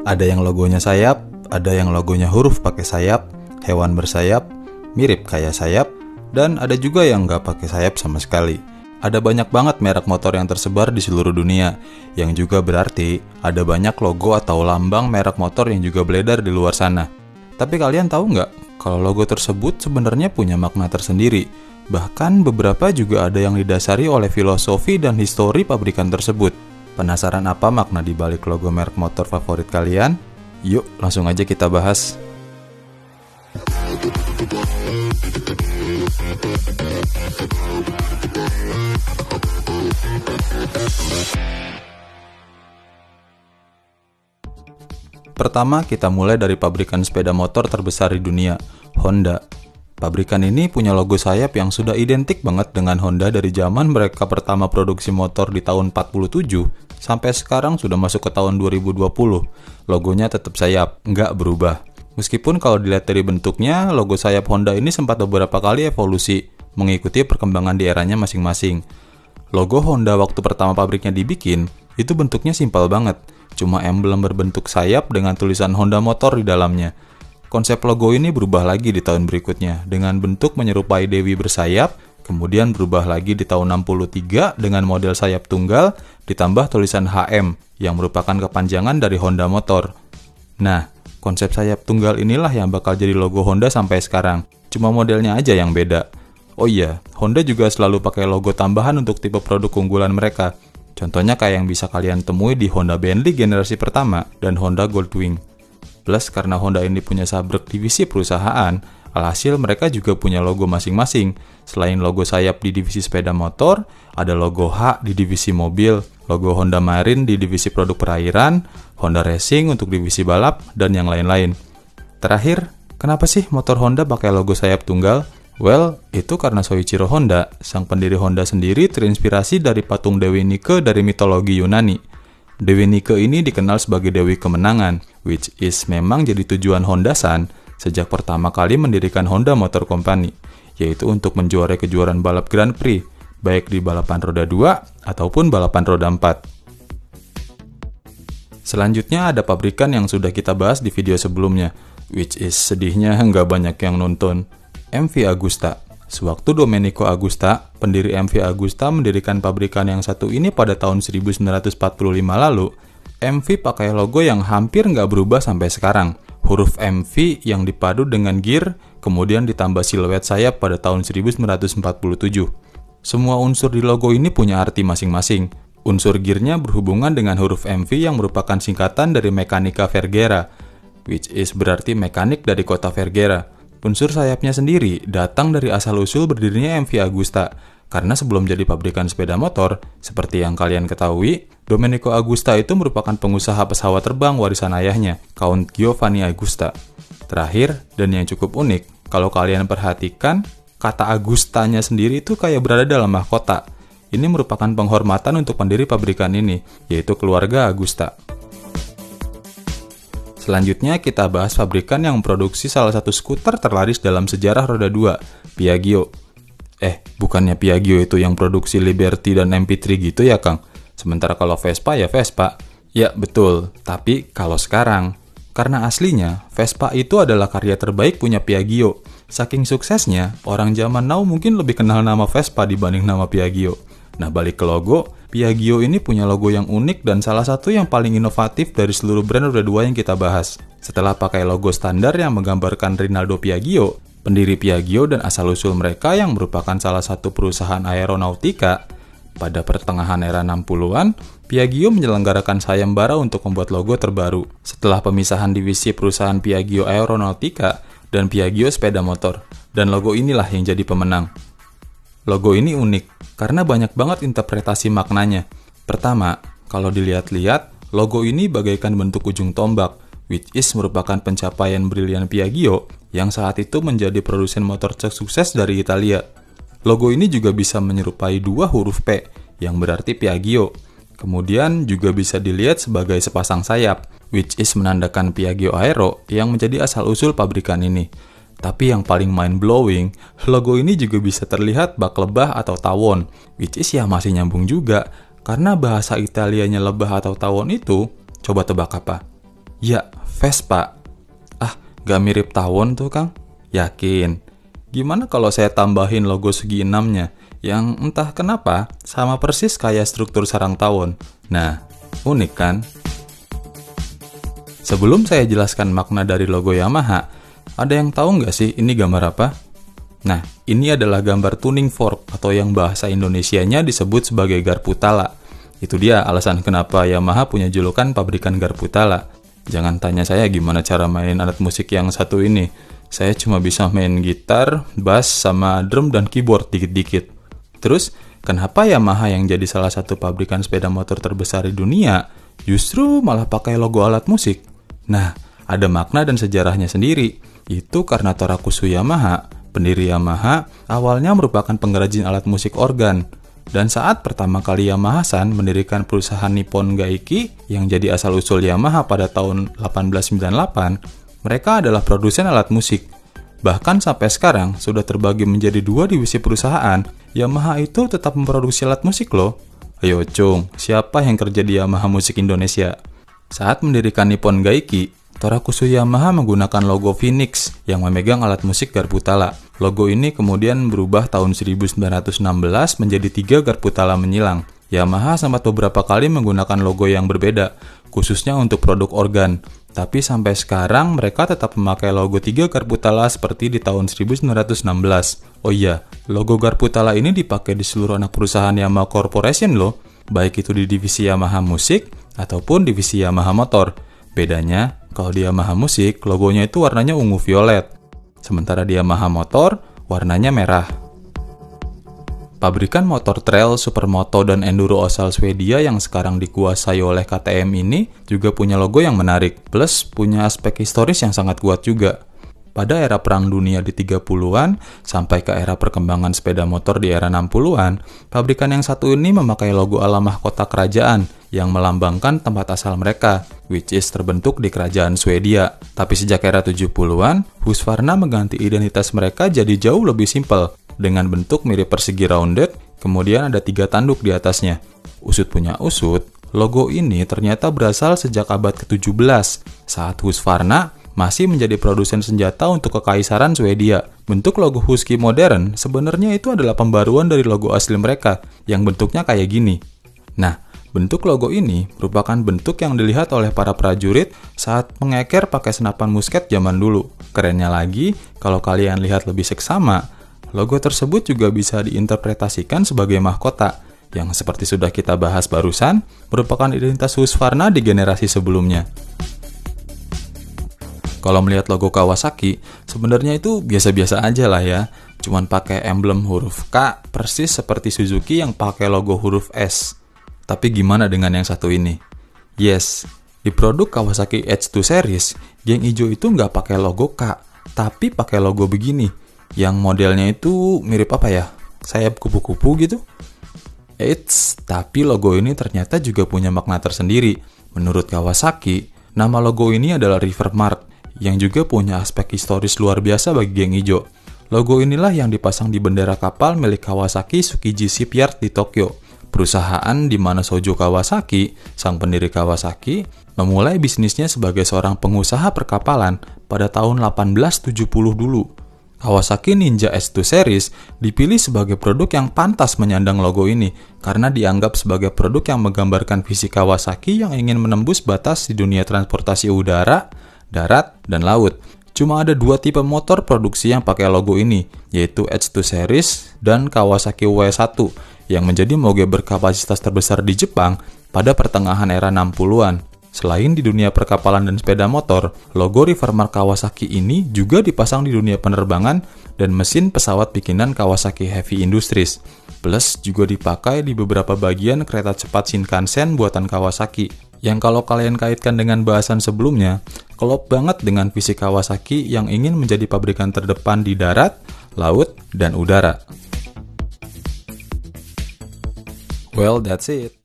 Ada yang logonya sayap, ada yang logonya huruf pakai sayap, hewan bersayap, mirip kayak sayap, dan ada juga yang nggak pakai sayap sama sekali. Ada banyak banget merek motor yang tersebar di seluruh dunia, yang juga berarti ada banyak logo atau lambang merek motor yang juga beredar di luar sana. Tapi kalian tahu nggak, kalau logo tersebut sebenarnya punya makna tersendiri. Bahkan beberapa juga ada yang didasari oleh filosofi dan histori pabrikan tersebut. Penasaran apa makna di balik logo merek motor favorit kalian? Yuk, langsung aja kita bahas. Pertama, kita mulai dari pabrikan sepeda motor terbesar di dunia, Honda. Pabrikan ini punya logo sayap yang sudah identik banget dengan Honda dari zaman mereka pertama produksi motor di tahun 47 sampai sekarang sudah masuk ke tahun 2020. Logonya tetap sayap, nggak berubah. Meskipun kalau dilihat dari bentuknya, logo sayap Honda ini sempat beberapa kali evolusi, mengikuti perkembangan di eranya masing-masing. Logo Honda waktu pertama pabriknya dibikin, itu bentuknya simpel banget. Cuma emblem berbentuk sayap dengan tulisan Honda Motor di dalamnya. Konsep logo ini berubah lagi di tahun berikutnya dengan bentuk menyerupai Dewi bersayap, kemudian berubah lagi di tahun 63 dengan model sayap tunggal ditambah tulisan HM yang merupakan kepanjangan dari Honda Motor. Nah, konsep sayap tunggal inilah yang bakal jadi logo Honda sampai sekarang. Cuma modelnya aja yang beda. Oh iya, Honda juga selalu pakai logo tambahan untuk tipe produk unggulan mereka. Contohnya kayak yang bisa kalian temui di Honda Bentley generasi pertama dan Honda Goldwing. Plus karena Honda ini punya sabrek divisi perusahaan, alhasil mereka juga punya logo masing-masing. Selain logo sayap di divisi sepeda motor, ada logo H di divisi mobil, logo Honda Marine di divisi produk perairan, Honda Racing untuk divisi balap, dan yang lain-lain. Terakhir, kenapa sih motor Honda pakai logo sayap tunggal? Well, itu karena Soichiro Honda, sang pendiri Honda sendiri terinspirasi dari patung Dewi Nike dari mitologi Yunani. Dewi Nike ini dikenal sebagai Dewi Kemenangan, which is memang jadi tujuan Honda-san sejak pertama kali mendirikan Honda Motor Company, yaitu untuk menjuarai kejuaraan balap Grand Prix, baik di balapan roda 2 ataupun balapan roda 4. Selanjutnya ada pabrikan yang sudah kita bahas di video sebelumnya, which is sedihnya nggak banyak yang nonton. MV Agusta. Sewaktu Domenico Agusta, pendiri MV Agusta mendirikan pabrikan yang satu ini pada tahun 1945 lalu, MV pakai logo yang hampir nggak berubah sampai sekarang. Huruf MV yang dipadu dengan gear, kemudian ditambah siluet sayap pada tahun 1947. Semua unsur di logo ini punya arti masing-masing. Unsur gearnya berhubungan dengan huruf MV yang merupakan singkatan dari Meccanica Vergera, which is berarti mekanik dari kota Vergera. Unsur sayapnya sendiri datang dari asal-usul berdirinya MV Agusta, karena sebelum jadi pabrikan sepeda motor, seperti yang kalian ketahui, Domenico Agusta itu merupakan pengusaha pesawat terbang warisan ayahnya, Count Giovanni Agusta. Terakhir, dan yang cukup unik, kalau kalian perhatikan, kata Agustanya sendiri itu kayak berada dalam mahkota. Ini merupakan penghormatan untuk pendiri pabrikan ini, yaitu keluarga Agusta. Selanjutnya kita bahas pabrikan yang memproduksi salah satu skuter terlaris dalam sejarah roda 2, Piaggio. Bukannya Piaggio itu yang produksi Liberty dan MP3 gitu ya, Kang? Sementara kalau Vespa ya Vespa. Ya, betul. Tapi kalau sekarang, karena aslinya Vespa itu adalah karya terbaik punya Piaggio. Saking suksesnya, orang zaman now mungkin lebih kenal nama Vespa dibanding nama Piaggio. Nah, balik ke logo, Piaggio ini punya logo yang unik dan salah satu yang paling inovatif dari seluruh brand roda 2 yang kita bahas. Setelah pakai logo standar yang menggambarkan Rinaldo Piaggio, pendiri Piaggio dan asal-usul mereka yang merupakan salah satu perusahaan aeronautika, pada pertengahan era 60-an, Piaggio menyelenggarakan sayembara untuk membuat logo terbaru. Setelah pemisahan divisi perusahaan Piaggio Aeronautica dan Piaggio Sepeda Motor, dan logo inilah yang jadi pemenang. Logo ini unik, karena banyak banget interpretasi maknanya. Pertama, kalau dilihat-lihat, logo ini bagaikan bentuk ujung tombak, which is merupakan pencapaian brilian Piaggio yang saat itu menjadi produsen motor sukses dari Italia. Logo ini juga bisa menyerupai dua huruf P, yang berarti Piaggio. Kemudian juga bisa dilihat sebagai sepasang sayap, which is menandakan Piaggio Aero yang menjadi asal-usul pabrikan ini. Tapi yang paling mind-blowing, logo ini juga bisa terlihat bak lebah atau tawon, which is ya masih nyambung juga, karena bahasa Italianya lebah atau tawon itu, coba tebak apa? Ya, Vespa. Ah, gak mirip tawon tuh, Kang? Yakin? Gimana kalau saya tambahin logo segi enamnya, yang entah kenapa sama persis kayak struktur sarang tawon? Nah, unik kan? Sebelum saya jelaskan makna dari logo Yamaha, ada yang tahu nggak sih ini gambar apa? Nah, ini adalah gambar tuning fork atau yang bahasa Indonesianya disebut sebagai garpu tala. Itu dia alasan kenapa Yamaha punya julukan pabrikan garpu tala. Jangan tanya saya gimana cara mainin alat musik yang satu ini. Saya cuma bisa main gitar, bass, sama drum dan keyboard dikit-dikit. Terus, kenapa Yamaha yang jadi salah satu pabrikan sepeda motor terbesar di dunia justru malah pakai logo alat musik? Nah, ada makna dan sejarahnya sendiri. Itu karena Torakusu Yamaha, pendiri Yamaha, awalnya merupakan pengrajin alat musik organ. Dan saat pertama kali Yamaha-san mendirikan perusahaan Nippon Gaiki yang jadi asal-usul Yamaha pada tahun 1898, mereka adalah produsen alat musik. Bahkan sampai sekarang sudah terbagi menjadi 2 divisi perusahaan, Yamaha itu tetap memproduksi alat musik loh. Ayo Cung, siapa yang kerja di Yamaha Musik Indonesia? Saat mendirikan Nippon Gaiki, Torakusu Yamaha menggunakan logo Phoenix yang memegang alat musik garpu tala. Logo ini kemudian berubah tahun 1916 menjadi 3 garpu tala menyilang. Yamaha sempat beberapa kali menggunakan logo yang berbeda, khususnya untuk produk organ. Tapi sampai sekarang mereka tetap memakai logo 3 garpu tala seperti di tahun 1916. Oh iya, logo garpu tala ini dipakai di seluruh anak perusahaan Yamaha Corporation loh, baik itu di divisi Yamaha Musik ataupun divisi Yamaha Motor. Bedanya, kalau di Yamaha Musik, logonya itu warnanya ungu violet. Sementara di Yamaha Motor, warnanya merah. Pabrikan motor trail, supermoto, dan enduro asal Swedia yang sekarang dikuasai oleh KTM ini juga punya logo yang menarik, plus punya aspek historis yang sangat kuat juga. Pada era Perang Dunia di 30-an, sampai ke era perkembangan sepeda motor di era 60-an, pabrikan yang satu ini memakai logo ala mahkota kerajaan yang melambangkan tempat asal mereka, which is terbentuk di kerajaan Swedia. Tapi sejak era 70-an, Husqvarna mengganti identitas mereka jadi jauh lebih simpel, dengan bentuk mirip persegi rounded, kemudian ada 3 tanduk di atasnya. Usut punya usut, logo ini ternyata berasal sejak abad ke-17, saat Husqvarna masih menjadi produsen senjata untuk kekaisaran Swedia. Bentuk logo Husky modern sebenarnya itu adalah pembaruan dari logo asli mereka, yang bentuknya kayak gini. Nah, bentuk logo ini merupakan bentuk yang dilihat oleh para prajurit saat mengeker pakai senapan musket zaman dulu. Kerennya lagi, kalau kalian lihat lebih seksama, logo tersebut juga bisa diinterpretasikan sebagai mahkota, yang seperti sudah kita bahas barusan, merupakan identitas Husqvarna di generasi sebelumnya. Kalau melihat logo Kawasaki, sebenarnya itu biasa-biasa aja lah ya. Cuman pakai emblem huruf K, persis seperti Suzuki yang pakai logo huruf S. Tapi gimana dengan yang satu ini? Yes, di produk Kawasaki H2 series, geng hijau itu nggak pakai logo K, tapi pakai logo begini. Yang modelnya itu mirip apa ya? Sayap kupu-kupu gitu? Tapi logo ini ternyata juga punya makna tersendiri. Menurut Kawasaki, nama logo ini adalah River Mark, yang juga punya aspek historis luar biasa bagi geng hijau. Logo inilah yang dipasang di bendera kapal milik Kawasaki Tsukiji Shipyard di Tokyo. Perusahaan di mana Sojo Kawasaki, sang pendiri Kawasaki, memulai bisnisnya sebagai seorang pengusaha perkapalan pada tahun 1870 dulu. Kawasaki Ninja S2 Series dipilih sebagai produk yang pantas menyandang logo ini karena dianggap sebagai produk yang menggambarkan visi Kawasaki yang ingin menembus batas di dunia transportasi udara, darat, dan laut. Cuma ada 2 tipe motor produksi yang pakai logo ini, yaitu H2 Series dan Kawasaki W1, yang menjadi moge berkapasitas terbesar di Jepang pada pertengahan era 60-an. Selain di dunia perkapalan dan sepeda motor, logo Rivermark Kawasaki ini juga dipasang di dunia penerbangan dan mesin pesawat bikinan Kawasaki Heavy Industries. Plus juga dipakai di beberapa bagian kereta cepat Shinkansen buatan Kawasaki. Yang kalau kalian kaitkan dengan bahasan sebelumnya, klop banget dengan visi Kawasaki yang ingin menjadi pabrikan terdepan di darat, laut, dan udara. Well, that's it.